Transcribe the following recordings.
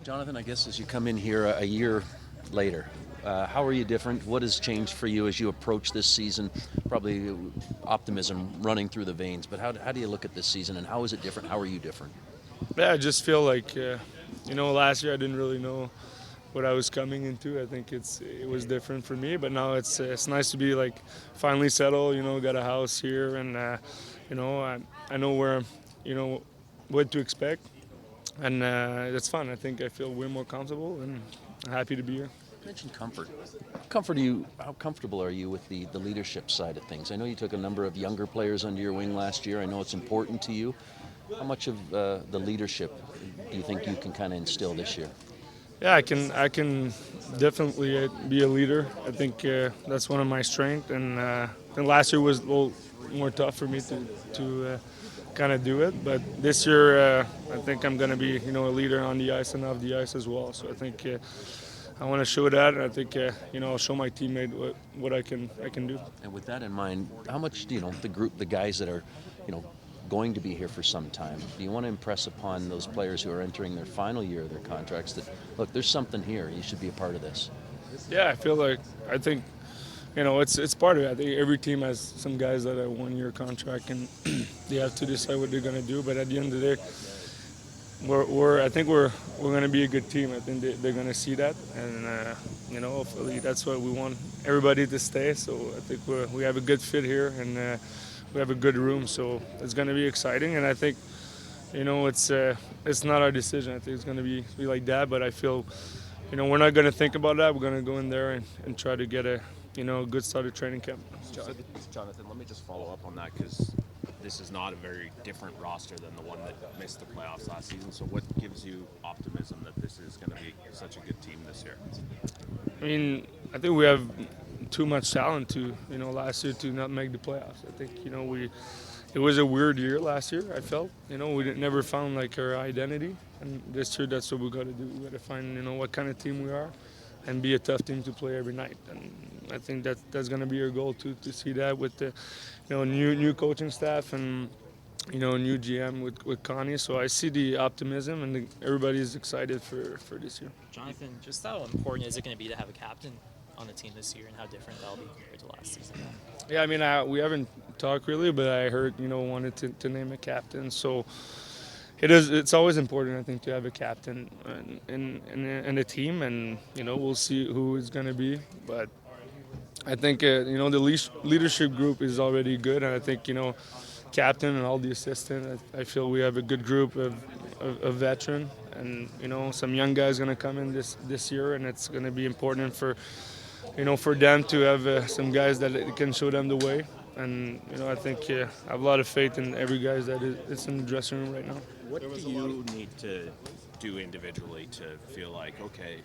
Jonathan, I guess as you come in here a year later, how are you different? What has changed for you as you approach this season? Probably optimism running through the veins, but how do you look at this season and how is it different? How are you different? Yeah, I just feel like last year I didn't really know what I was coming into. I think it was different for me, but now it's nice to be like finally settled. Got a house here, and I know where what to expect, and it's fun. I think I feel way more comfortable and happy to be here. You mentioned comfort. How comfortable are you with the leadership side of things? I know you took a number of younger players under your wing last year. I know it's important to you. How much of the leadership do you think you can kind of instill this year? Yeah, I can definitely be a leader. I think that's one of my strengths, and last year was a little more tough for me to kind of do it. But this year, I think I'm going to be a leader on the ice and off the ice as well. So I think I want to show that, and I think I'll show my teammate what I can do. And with that in mind, how much do the group, the guys that are, you know, going to be here for some time, do you want to impress upon those players who are entering their final year of their contracts that, look, there's something here, you should be a part of this? Yeah, I think it's part of it. I think every team has some guys that have 1 year contract and they have to decide what they're going to do. But at the end of the day, I think we're going to be a good team. I think they're going to see that, and hopefully that's what we want everybody to stay. So I think we have a good fit here, and we have a good room. So it's going to be exciting, and I think it's not our decision. I think it's going to be like that. But I feel we're not going to think about that. We're going to go in there and try to get a good start of training camp. Jonathan, let me just follow up on that because this is not a very different roster than the one that missed the playoffs last season. So what gives you optimism that this is going to be such a good team this year? I mean, I think we have too much talent to last year to not make the playoffs. I think it was a weird year last year. I felt we never found like our identity, and this year that's what we got to do. We got to find what kind of team we are, and be a tough team to play every night. And I think that's going to be our goal to see that with the new coaching staff and new GM with Connie. So I see the optimism, and everybody's excited for this year. Jonathan, just how important is it going to be to have a captain on the team this year, and how different that'll be compared to last season? Yeah, I mean, we haven't talked really, but I heard wanted to name a captain. So it's always important, I think, to have a captain in a team, and we'll see who it's going to be. But I think the leadership group is already good, and I think captain and all the assistants. I feel we have a good group of veteran, and some young guys going to come in this year, and it's going to be important for them to have some guys that can show them the way. And I think I have a lot of faith in every guy that is in the dressing room right now. What do you need to do individually to feel like, okay,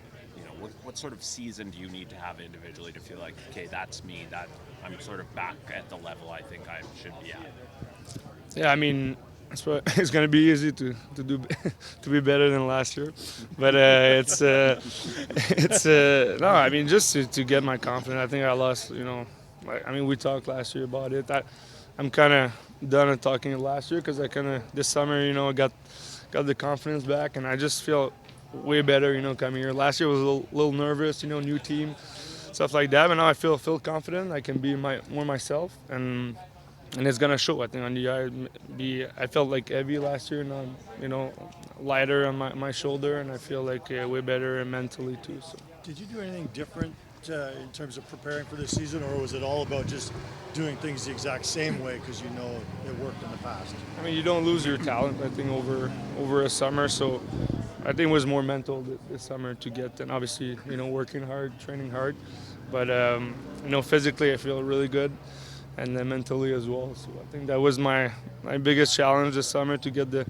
what sort of season do you need to have individually to feel like, okay, that's me, that I'm sort of back at the level I think I should be at? Yeah, I mean, it's going to be easy to to be better than last year, but it's no. I mean, just to get my confidence. I think I lost. We talked last year about it. I'm kind of done at talking last year because I kind of this summer, I got the confidence back, and I just feel way better. Coming here. Last year was a little nervous. New team, stuff like that. But now I feel confident. I can be more myself, and it's gonna show. I think on the eye, I felt like heavy last year, and I'm lighter on my shoulder, and I feel like way better mentally too. So. Did you do anything different in terms of preparing for this season, or was it all about just doing things the exact same way because it worked in the past? I mean, you don't lose your talent, I think, over a summer. So I think it was more mental this summer to get, and obviously, working hard, training hard. But, physically I feel really good, and then mentally as well. So I think that was my biggest challenge this summer, to get the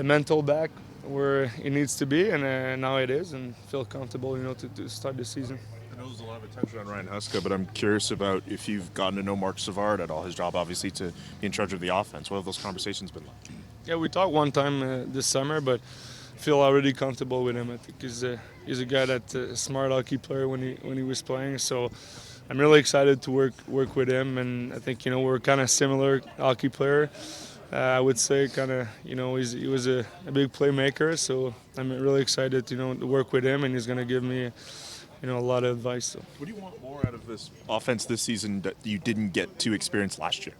mental back where it needs to be, and now it is, and feel comfortable, to start the season. I know there's a lot of attention on Ryan Huska, but I'm curious about if you've gotten to know Mark Savard at all. His job, obviously, to be in charge of the offense. What have those conversations been like? Yeah, we talked one time this summer, but feel already comfortable with him. I think he's a guy that's a smart hockey player when he was playing. So I'm really excited to work with him, and I think we're kind of similar hockey player. I would say kind of, he was a big playmaker, so I'm really excited, to work with him, and he's going to give me, a lot of advice. So. What do you want more out of this offense this season that you didn't get to experience last year?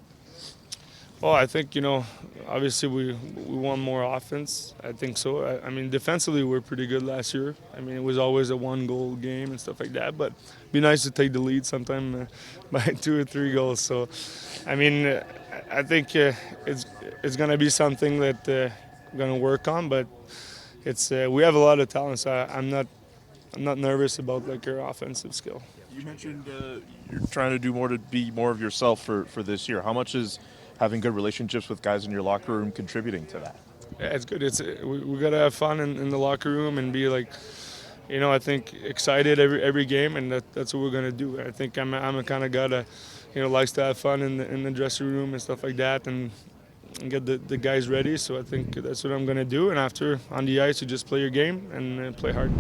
Well, I think, obviously we want more offense. I think so. I mean, defensively we're pretty good last year. I mean, it was always a one-goal game and stuff like that, but it'd be nice to take the lead sometime by 2 or 3 goals. So, I mean, I think it's going to be something that we're going to work on, but we have a lot of talent, so I'm not nervous about our offensive skill. You mentioned you're trying to do more to be more of yourself for this year. How much is having good relationships with guys in your locker room contributing to that? Yeah, it's good. We gotta have fun in the locker room and be I think excited every game, and that's what we're gonna do. I think I'm a kind of guy that likes to have fun in the dressing room and stuff like that, and get the guys ready. So I think that's what I'm gonna do. And after on the ice, you just play your game and play hard.